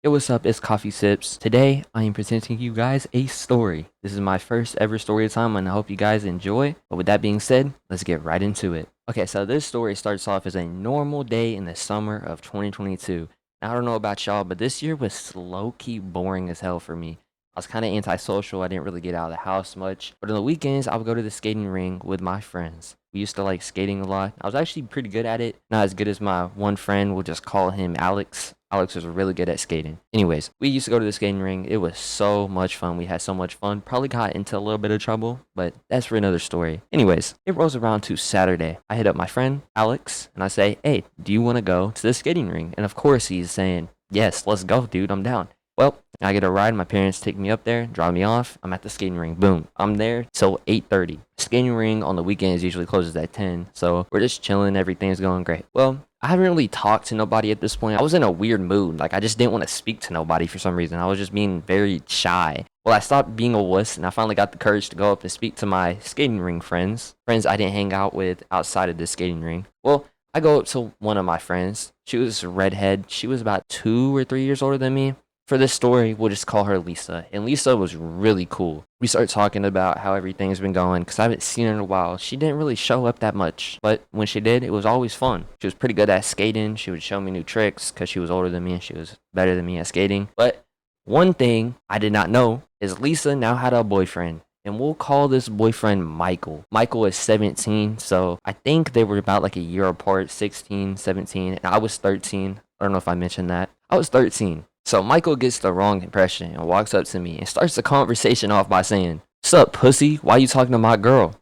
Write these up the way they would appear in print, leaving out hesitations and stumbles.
Yo, what's up? It's Coffee Sips. Today, I am presenting you guys a story. This is my first ever story time, and I hope you guys enjoy. But with that being said, let's get right into it. Okay, so this story starts off as a normal day in the summer of 2022. Now, I don't know about y'all, but this year was low-key boring as hell for me. I was kind of antisocial. I didn't really get out of the house much. But on the weekends, I would go to the skating ring with my friends. We used to like skating a lot. I was actually pretty good at it. Not as good as my one friend. We'll just call him Alex. Alex was really good at skating. Anyways, we used to go to the skating ring. It was so much fun. We had so much fun. Probably got into a little bit of trouble, but that's for another story. Anyways, it rolls around to Saturday. I hit up my friend, Alex, and I say, hey, do you want to go to the skating ring? And of course, he's saying, yes, let's go, dude. I'm down. Well, I get a ride. My parents take me up there, drop me off. I'm at the skating ring. Boom. I'm there till 8:30. Skating ring on the weekends usually closes at 10. So we're just chilling. Everything's going great. Well, I haven't really talked to nobody at this point. I was in a weird mood. Like, I just didn't want to speak to nobody for some reason. I was just being very shy. Well, I stopped being a wuss, and I finally got the courage to go up and speak to my skating ring friends. Friends I didn't hang out with outside of the skating ring. Well, I go up to one of my friends. She was a redhead. She was about 2 or 3 years older than me. For this story, we'll just call her Lisa. And Lisa was really cool. We started talking about how everything's been going because I haven't seen her in a while. She didn't really show up that much, but when she did, it was always fun. She was pretty good at skating. She would show me new tricks because she was older than me and she was better than me at skating. But one thing I did not know is Lisa now had a boyfriend. And we'll call this boyfriend Michael. Michael is 17, so I think they were about like a year apart, 16, 17, and I was 13. I don't know if I mentioned that. I was 13. So Michael gets the wrong impression and walks up to me and starts the conversation off by saying, "Sup, pussy? Why you talking to my girl?"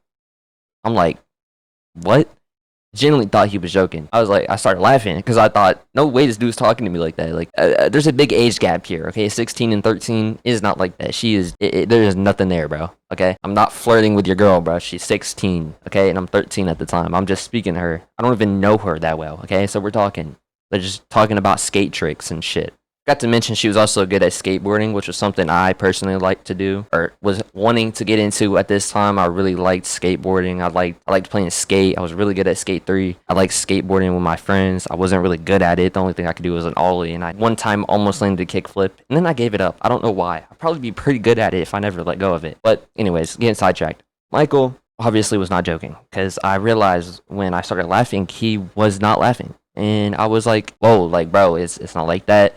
I'm like, what? Genuinely thought he was joking. I started laughing because I thought, no way this dude's talking to me like that. Like, there's a big age gap here, okay? 16 and 13 is not like that. There is nothing there, bro, okay? I'm not flirting with your girl, bro. She's 16, okay? And I'm 13 at the time. I'm just speaking to her. I don't even know her that well, okay? So we're talking. They're just talking about skate tricks and shit. Got to mention she was also good at skateboarding, which was something I personally liked to do or was wanting to get into at this time. I really liked skateboarding. I liked playing skate. I was really good at Skate 3. I liked skateboarding with my friends. I wasn't really good at it. The only thing I could do was an ollie, and I one time almost landed a kickflip, and then I gave it up. I don't know why. I'd probably be pretty good at it if I never let go of it. But anyways, getting sidetracked. Michael obviously was not joking because I realized when I started laughing, he was not laughing. And I was like, whoa, like, bro, it's not like that.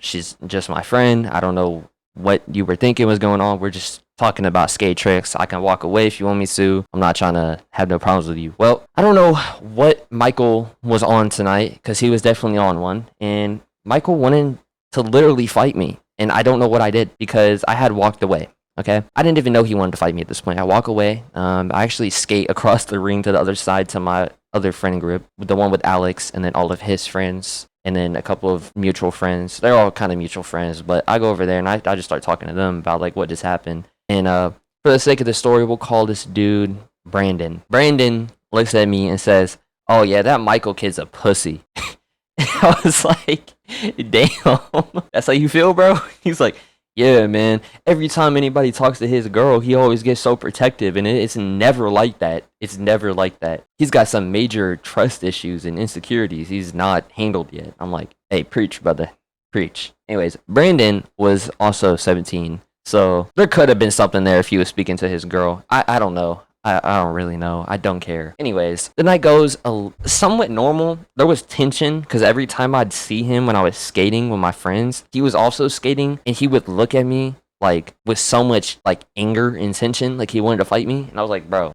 She's just my friend. I don't know what you were thinking was going on. We're just talking about skate tricks. I can walk away if you want me to. I'm not trying to have no problems with you. Well, I don't know what Michael was on tonight because he was definitely on one. And Michael wanted to literally fight me. And I don't know what I did because I had walked away. Okay. I didn't even know he wanted to fight me at this point. I walk away. I actually skate across the ring to the other side to my other friend group, the one with Alex and then all of his friends. And then a couple of mutual friends. They're all kind of mutual friends, but I go over there and I just start talking to them about like what just happened. And for the sake of the story, we'll call this dude Brandon. Brandon looks at me and says, "Oh yeah, that Michael kid's a pussy." I was like, "Damn, that's how you feel, bro?" He's like, "Yeah, man. Every time anybody talks to his girl, he always gets so protective, and it's never like that. It's never like that. He's got some major trust issues and insecurities he's not handled yet." I'm like, "Hey, preach, brother. Preach." Anyways, Brandon was also 17, so there could have been something there if he was speaking to his girl. I don't know. I don't really know. I don't care. Anyways, the night goes somewhat normal. There was tension because every time I'd see him when I was skating with my friends, he was also skating and he would look at me like with so much like anger and tension, like he wanted to fight me. And I was like, bro,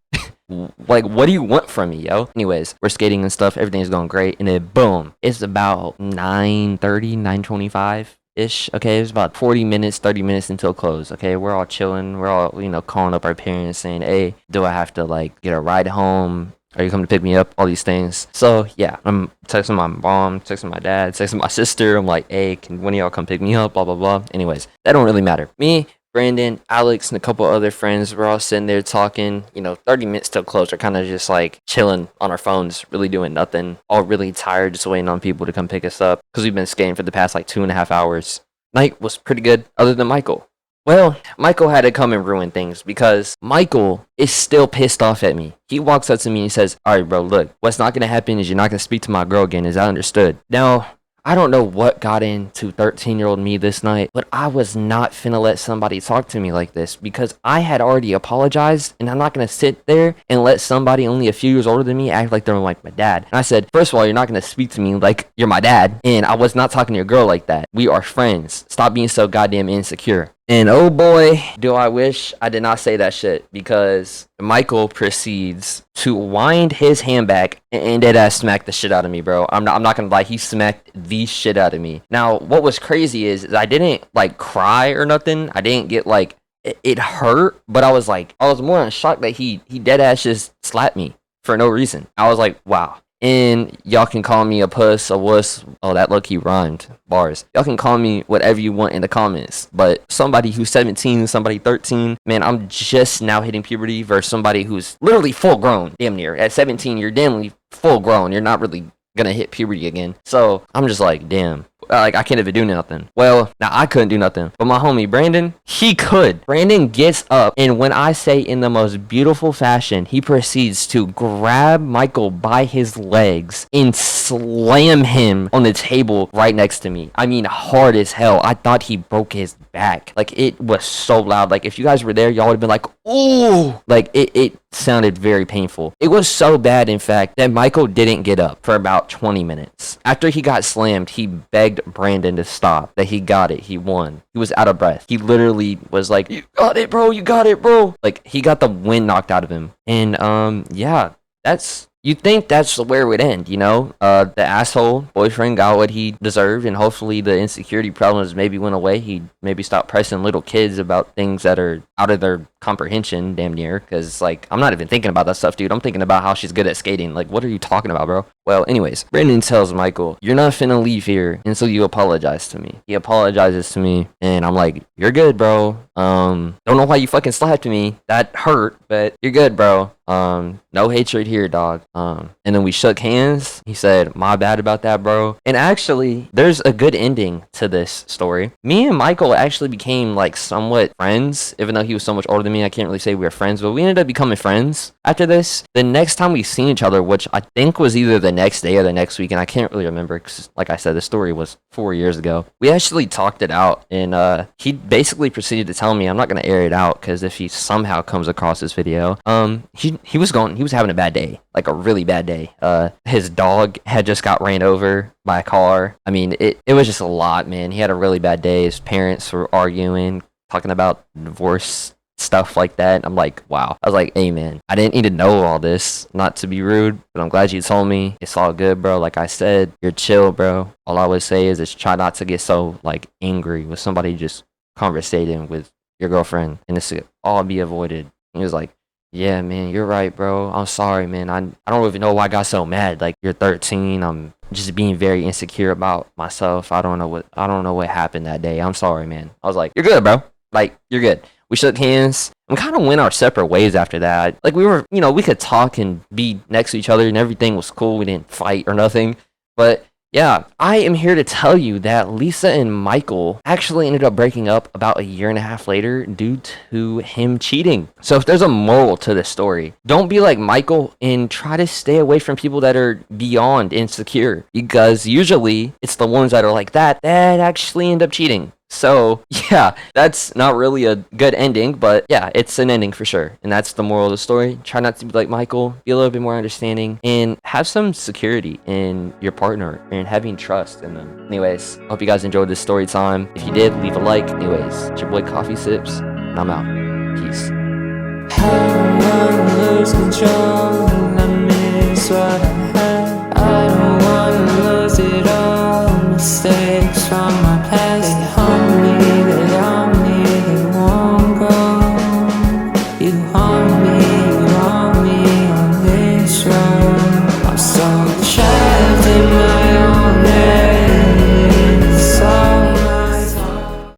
like, what do you want from me, yo? Anyways, we're skating and stuff. Everything's going great. And then boom, it's about 9:30, 9:25. Ish. Okay, it's about 40 minutes, 30 minutes until close. Okay, we're all chilling. We're all, calling up our parents saying, "Hey, do I have to like get a ride home? Are you coming to pick me up?" All these things. So yeah, I'm texting my mom, texting my dad, texting my sister. I'm like, "Hey, can one of y'all come pick me up?" Blah blah blah. Anyways, that don't really matter. Me, Brandon, Alex, and a couple other friends, we're all sitting there talking, 30 minutes till close. We're kind of just like chilling on our phones, really doing nothing. All really tired, just waiting on people to come pick us up because we've been skating for the past like 2.5 hours. Night was pretty good, other than Michael. Well, Michael had to come and ruin things because Michael is still pissed off at me. He walks up to me and says, "All right, bro, look, what's not going to happen is you're not going to speak to my girl again. Is that understood?" Now, I don't know what got into 13-year-old me this night, but I was not finna let somebody talk to me like this because I had already apologized, and I'm not gonna sit there and let somebody only a few years older than me act like they're like my dad. And I said, first of all, you're not gonna speak to me like you're my dad, and I was not talking to your girl like that. We are friends. Stop being so goddamn insecure. And oh boy, do I wish I did not say that shit, because Michael proceeds to wind his hand back and dead ass smack the shit out of me, bro. I'm not gonna lie, he smacked the shit out of me. Now, what was crazy is I didn't like cry or nothing. I didn't get like it hurt, but I was more in shock that he dead ass just slapped me for no reason. I was like, wow. And y'all can call me a puss, a wuss. Oh, that low-key rhymed. Bars. Y'all can call me whatever you want in the comments. But somebody who's 17, somebody 13, man, I'm just now hitting puberty versus somebody who's literally full grown, damn near. At 17, you're damn full grown. You're not really gonna hit puberty again. So I'm just like, damn. Like, I can't even do nothing. Well, now I couldn't do nothing, but my homie Brandon, he could. Brandon gets up, and when I say in the most beautiful fashion, he proceeds to grab Michael by his legs and slam him on the table right next to me. I mean, hard as hell. I thought he broke his back. Like, it was so loud. Like, if you guys were there, y'all would have been like, ooh. Like, it sounded very painful. It was so bad, in fact, that Michael didn't get up for about 20 minutes. After he got slammed, he begged Brandon to stop, that he got it, he won. He was out of breath. He literally was like, you got it, bro, you got it, bro. Like, he got the wind knocked out of him. And yeah, you'd think that's where it would end, you know? The asshole boyfriend got what he deserved, and hopefully the insecurity problems maybe went away. He maybe stopped pressing little kids about things that are out of their comprehension, damn near. Because, like, I'm not even thinking about that stuff, dude. I'm thinking about how she's good at skating. Like, what are you talking about, bro? Well, anyways, Brandon tells Michael, you're not finna leave here until you apologize to me. He apologizes to me, and I'm like, you're good, bro. Don't know why you fucking slapped me. That hurt, but you're good, bro. No hatred here, dog. And then we shook hands. He said, my bad about that, bro. And actually, there's a good ending to this story. Me and Michael actually became like somewhat friends, even though he was so much older than me. I can't really say we were friends, but we ended up becoming friends after this. The next time we seen each other, which I think was either the next day or the next week, and I can't really remember because, like I said, the story was 4 years ago. We actually talked it out, and he basically proceeded to tell me, I'm not gonna air it out because if he somehow comes across this video, he was having a bad day, like a really bad day. His dog had just got ran over by a car. I mean, it was just a lot, man. He had a really bad day. His parents were arguing, talking about divorce, stuff like that. I'm like, wow. I was like, hey, man, I didn't need to know all this, not to be rude, but I'm glad you told me. It's all good, bro. Like I said, you're chill, bro. All I would say is try not to get so, like, angry with somebody just conversating with your girlfriend, and this could all be avoided. And he was like, yeah, man, you're right, bro. I'm sorry, man. I don't even know why I got so mad. Like, you're 13. I'm just being very insecure about myself. I don't know what happened that day. I'm sorry, man. I was like, you're good, bro. Like, you're good. We shook hands. We kind of went our separate ways after that. Like, we were, we could talk and be next to each other and everything was cool. We didn't fight or nothing. But yeah, I am here to tell you that Lisa and Michael actually ended up breaking up about a year and a half later due to him cheating. So if there's a moral to this story, don't be like Michael and try to stay away from people that are beyond insecure, because usually it's the ones that are like that actually end up cheating. So, yeah, that's not really a good ending, but yeah, it's an ending for sure. And that's the moral of the story. Try not to be like Michael, be a little bit more understanding, and have some security in your partner and having trust in them. Anyways, hope you guys enjoyed this story time. If you did, leave a like. Anyways, it's your boy Coffee Sips, and I'm out. Peace. How I lose control.